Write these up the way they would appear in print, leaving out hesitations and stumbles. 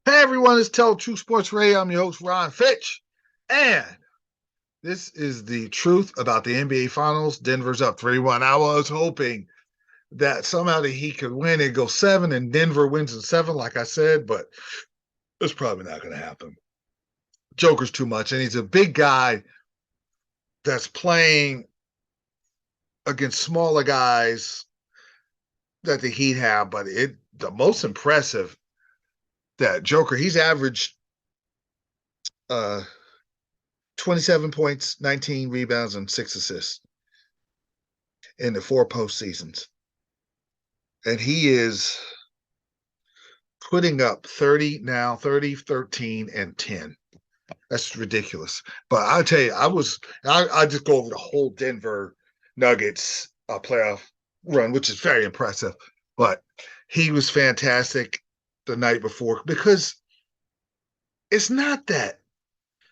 Hey everyone, it's Tell True Sports Radio. I'm your host, Ron Fitch. And this is the truth about the NBA Finals. Denver's up 3-1. I was hoping that somehow the Heat could win and go 7 and Denver wins in 7, like I said, but it's probably not going to happen. Joker's too much, and he's a big guy that's playing against smaller guys that the Heat have, but the most impressive that Joker, he's averaged 27 points, 19 rebounds, and 6 assists in the 4 postseasons. And he is putting up 30 now, 30, 13, and 10. That's ridiculous. But I'll tell you, I just go over the whole Denver Nuggets playoff run, which is very impressive. But he was fantastic the night before because it's not that.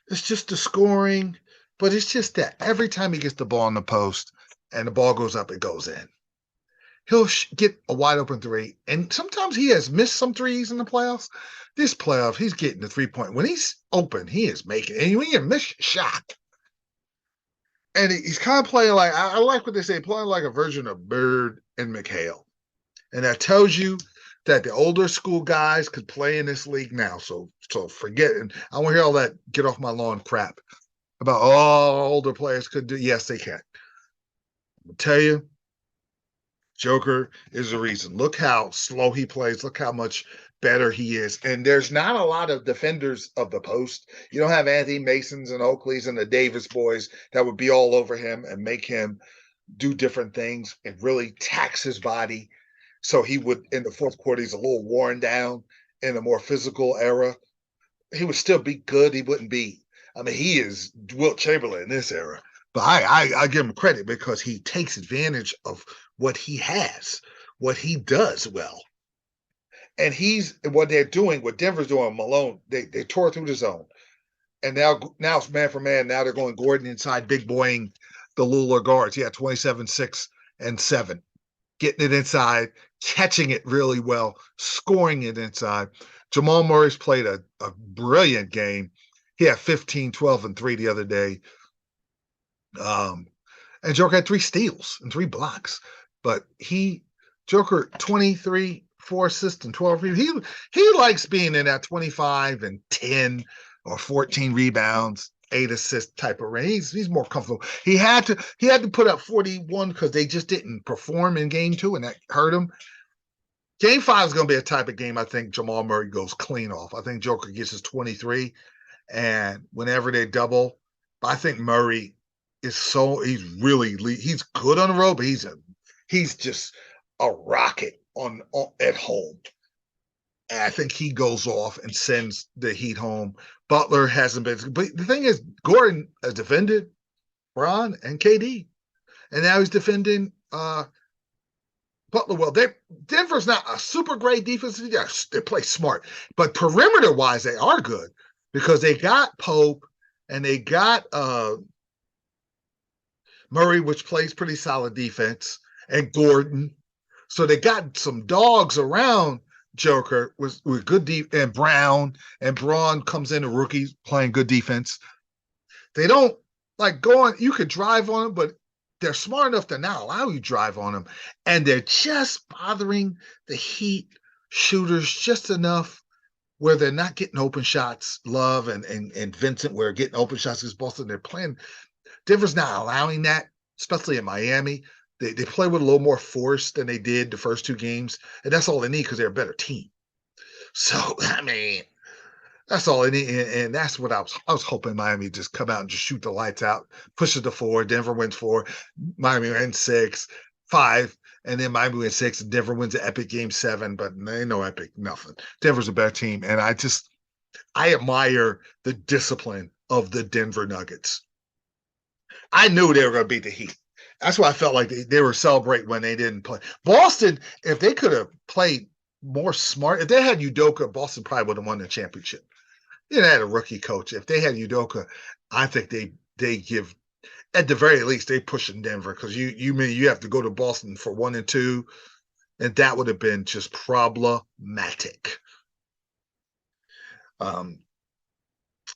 It's just the scoring, but it's just that every time he gets the ball in the post and the ball goes up, it goes in. He'll get a wide open three, and sometimes he has missed some threes in the playoffs. This playoff, he's getting the 3-point. When he's open, he is making. And when you miss shot, and he's kind of playing like I like what they say, playing like a version of Bird and McHale, and that tells you that the older school guys could play in this league now. So forget it. I want to hear all that get off my lawn crap about older players could do. Yes, they can. I'll tell you, Joker is the reason. Look how slow he plays. Look how much better he is. And there's not a lot of defenders of the post. You don't have Anthony Masons and Oakleys and the Davis boys that would be all over him and make him do different things and really tax his body. So he would, in the fourth quarter, he's a little worn down in a more physical era. He would still be good. He wouldn't be. I mean, he is Wilt Chamberlain in this era. But I give him credit because he takes advantage of what he has, what he does well. And he's what they're doing, what Denver's doing, Malone, they tore through the zone. And now it's man for man. Now they're going Gordon inside, big boying the littler guards. Yeah, 27, 6, and 7. Getting it inside, catching it really well, scoring it inside. Jamal Murray's played a brilliant game. He had 15, 12, and 3 the other day. And Joker had 3 steals and 3 blocks. But Joker, 23, 4 assists and 12 rebounds. He likes being in that 25 and 10 or 14 rebounds, 8 assists type of range. He's more comfortable. He had to put up 41 because they just didn't perform in game 2, and that hurt him. Game 5 is going to be a type of game I think Jamal Murray goes clean off. I think Joker gets his 23, and whenever they double, I think Murray is he's good on the road, but he's just a rocket on at home. And I think he goes off and sends the Heat home. Butler hasn't been, but the thing is, Gordon has defended Bron and KD, and now he's defending Butler well. Denver's not a super great defense. They play smart, but perimeter wise, they are good because they got Pope and they got Murray, which plays pretty solid defense, and Gordon. So they got some dogs around Joker with good and Brown, and Braun comes in, a rookie playing good defense. They don't like going, you could drive on them, but they're smart enough to not allow you to drive on them. And they're just bothering the Heat shooters just enough where they're not getting open shots. Love and Vincent were getting open shots against Boston. They're playing. Denver's not allowing that, especially in Miami. They play with a little more force than they did the first 2 games, and that's all they need because they're a better team. So, I mean, that's all they need, and that's what I was hoping Miami just come out and just shoot the lights out, push it to 4. Denver wins 4, Miami wins 6, 5, and then Miami wins 6, and Denver wins an epic game 7, but ain't no epic, nothing. Denver's a better team, and I admire the discipline of the Denver Nuggets. I knew they were going to beat the Heat. That's why I felt like they were celebrating when they didn't play. Boston, if they could have played more smart, if they had Udoka, Boston probably would have won the championship. They had a rookie coach. If they had Udoka, I think they give, at the very least, they push in Denver because you have to go to Boston for 1 and 2, and that would have been just problematic. um,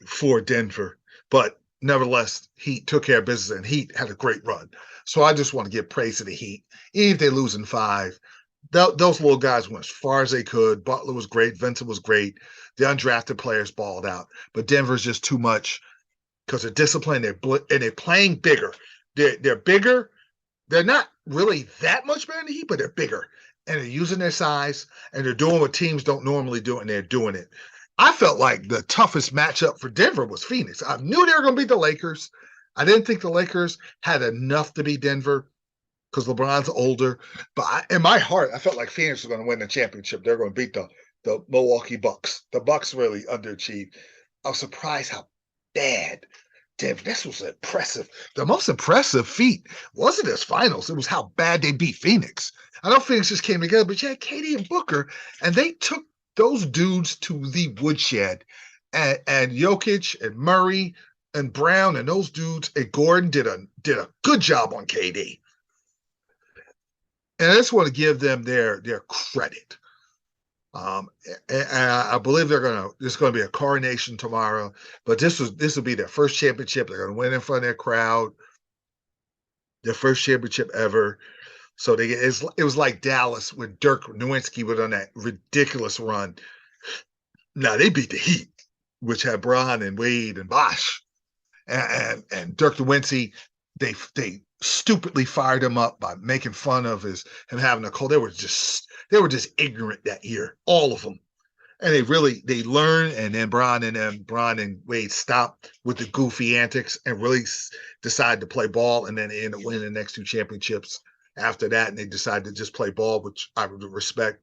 for Denver. But nevertheless, Heat took care of business, and Heat had a great run. So I just want to give praise to the Heat. Even if they lose in five, those little guys went as far as they could. Butler was great. Vincent was great. The undrafted players balled out. But Denver's just too much because they're disciplined. And they're playing bigger. They're bigger. They're not really that much better than the Heat, but they're bigger. And they're using their size, and they're doing what teams don't normally do, and they're doing it. I felt like the toughest matchup for Denver was Phoenix. I knew they were going to beat the Lakers. I didn't think the Lakers had enough to beat Denver because LeBron's older. But in my heart, I felt like Phoenix was going to win the championship. They're going to beat the Milwaukee Bucks. The Bucks really underachieved. I was surprised how bad Denver. This was impressive. The most impressive feat wasn't his finals. It was how bad they beat Phoenix. I know Phoenix just came together, but you had Katie and Booker, and they took those dudes to the woodshed. And Jokic and Murray and Brown and those dudes and Gordon did a good job on KD. And I just want to give them their credit. And I believe there's going to be a coronation tomorrow, but this will be their first championship. They're going to win in front of their crowd, their first championship ever. So it was like Dallas when Dirk Nowitzki was on that ridiculous run. Now they beat the Heat, which had Bron and Wade and Bosh, and Dirk Nowitzki. They stupidly fired him up by making fun of him having a cold. They were just ignorant that year, all of them. And they learned, and then Bron and Wade stopped with the goofy antics and really decided to play ball, and then they ended up winning the next two championships after that, and they decided to just play ball, which I would respect.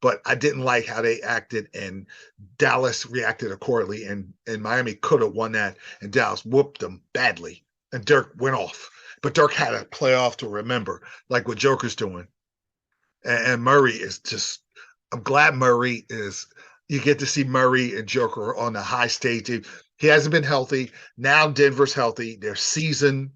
But I didn't like how they acted, and Dallas reacted accordingly, and Miami could have won that, and Dallas whooped them badly, and Dirk went off. But Dirk had a playoff to remember, like what Joker's doing. And Murray is just, I'm glad you get to see Murray and Joker on the high stage. He hasn't been healthy. Now Denver's healthy. They're seasoned.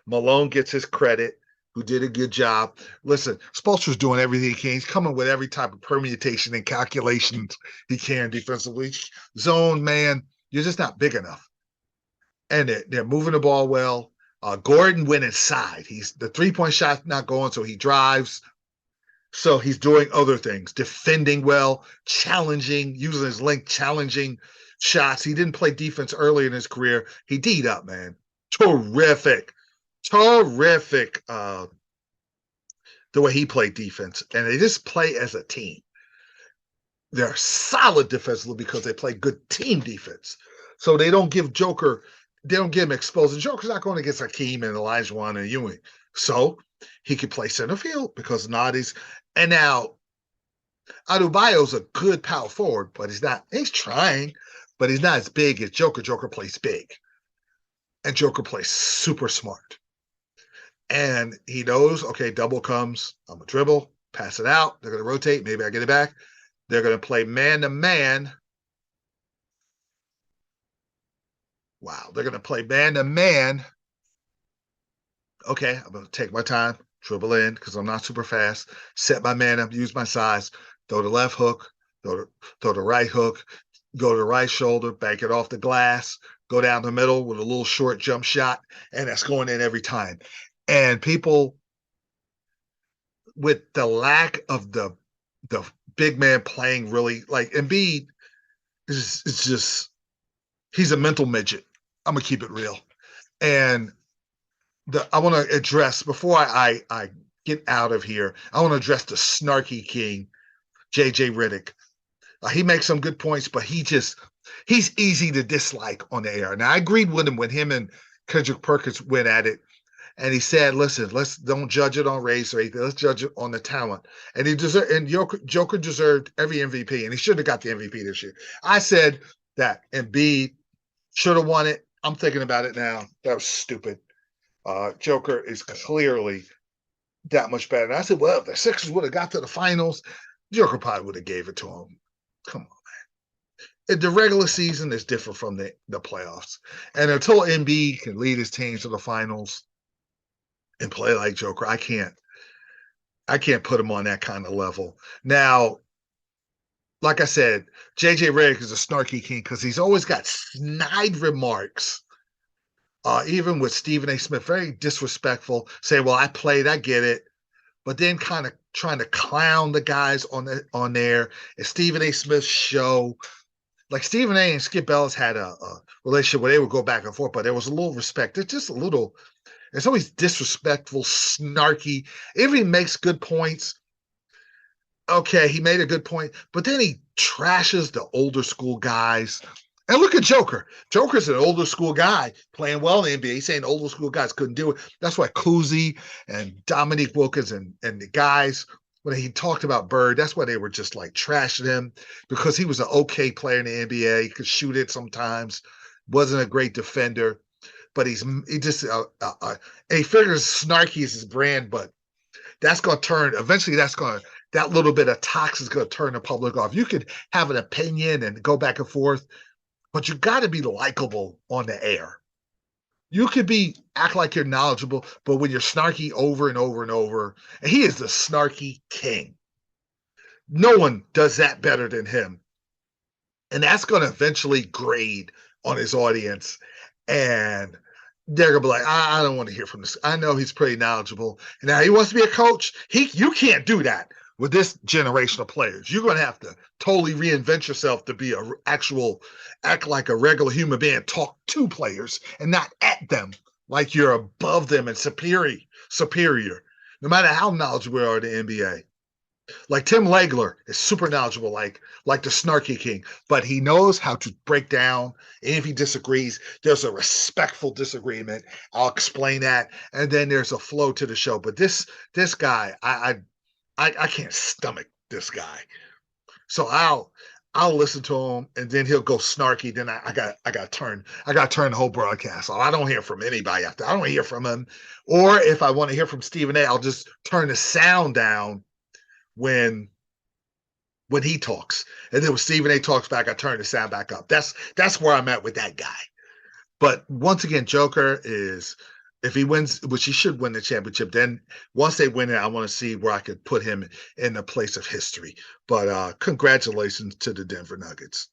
Malone gets his credit, who did a good job. Listen, Spoelstra's doing everything he can. He's coming with every type of permutation and calculations he can defensively. Zone, man, you're just not big enough. And they're moving the ball well. Gordon went inside. The three-point shot's not going, so he drives. So he's doing other things, defending well, challenging, using his length, challenging shots. He didn't play defense early in his career. He D'd up, man. Terrific the way he played defense. And they just play as a team. They're solid defensively because they play good team defense. So they don't give him exposed. Joker's not going against Hakeem and Olajuwon and Ewing. So he could play center field because Nadi's. And now Adebayo's a good power forward, but he's trying, but he's not as big as Joker. Joker plays big. And Joker plays super smart. And he knows, okay, double comes, I'm going to dribble, pass it out. They're going to rotate. Maybe I get it back. They're going to play man-to-man. Wow. They're going to play man-to-man. Okay, I'm going to take my time, dribble in because I'm not super fast, set my man up, use my size, throw the left hook, throw the right hook, go to the right shoulder, bank it off the glass, go down the middle with a little short jump shot, and that's going in every time. And people, with the lack of the big man playing really, like Embiid, it's just, he's a mental midget. I'm going to keep it real. And I want to address, before I get out of here, I want to address the Snarkie King, JJ Redick. He makes some good points, but he's easy to dislike on the air. Now, I agreed with him when him and Kendrick Perkins went at it. And he said, listen, let's don't judge it on race or anything. Let's judge it on the talent. And Joker deserved every MVP, and he should have got the MVP this year. I said that Embiid should have won it. I'm thinking about it now. That was stupid. Joker is clearly that much better. And I said, well, if the Sixers would have got to the finals, Joker probably would have gave it to him. Come on, man. The regular season is different from the playoffs. And until Embiid can lead his team to the finals and play like Joker, I can't put him on that kind of level. Now, like I said, JJ Redick is a snarky king because he's always got snide remarks. Even with Stephen A. Smith, very disrespectful, saying, "Well, I played, I get it," but then kind of trying to clown the guys on there. It's Stephen A. Smith's show. Like Stephen A. and Skip Bayless had a relationship where they would go back and forth, but there was a little respect. It's just a little. It's always disrespectful, snarky. If he makes good points, okay, he made a good point, but then he trashes the older school guys. And look at Joker. Joker's an older school guy playing well in the NBA. He's saying older school guys couldn't do it. That's why Cousy and Dominique Wilkins and the guys, when he talked about Bird, that's why they were just like trashing him because he was an okay player in the NBA. He could shoot it sometimes, wasn't a great defender, but he just he figures snarky is his brand, but that's going to turn eventually. That little bit of toxic is going to turn the public off. You could have an opinion and go back and forth, but you got to be likable on the air. You could act like you're knowledgeable, but when you're snarky over and over and over, and he is the snarky king. No one does that better than him. And that's going to eventually grade on his audience. And they're gonna be like, I don't want to hear from this. I know he's pretty knowledgeable. And now he wants to be a coach. You can't do that with this generation of players. You're gonna have to totally reinvent yourself to be act like a regular human being, talk to players and not at them like you're above them and superior. No matter how knowledgeable we are in the NBA. Like Tim Legler is super knowledgeable, like the Snarky King, but he knows how to break down. And if he disagrees, there's a respectful disagreement. I'll explain that, and then there's a flow to the show. But this guy, I can't stomach this guy. So I'll listen to him, and then he'll go snarky. Then I got to turn the whole broadcast off. I don't hear from anybody after. I don't hear from him, or if I want to hear from Stephen A., I'll just turn the sound down when he talks. And then when Stephen A talks back, I turn the sound back up. That's where I'm at with that guy. But once again, Joker is, if he wins, which he should win the championship, then once they win it, I want to see where I could put him in the place of history. But congratulations to the Denver Nuggets.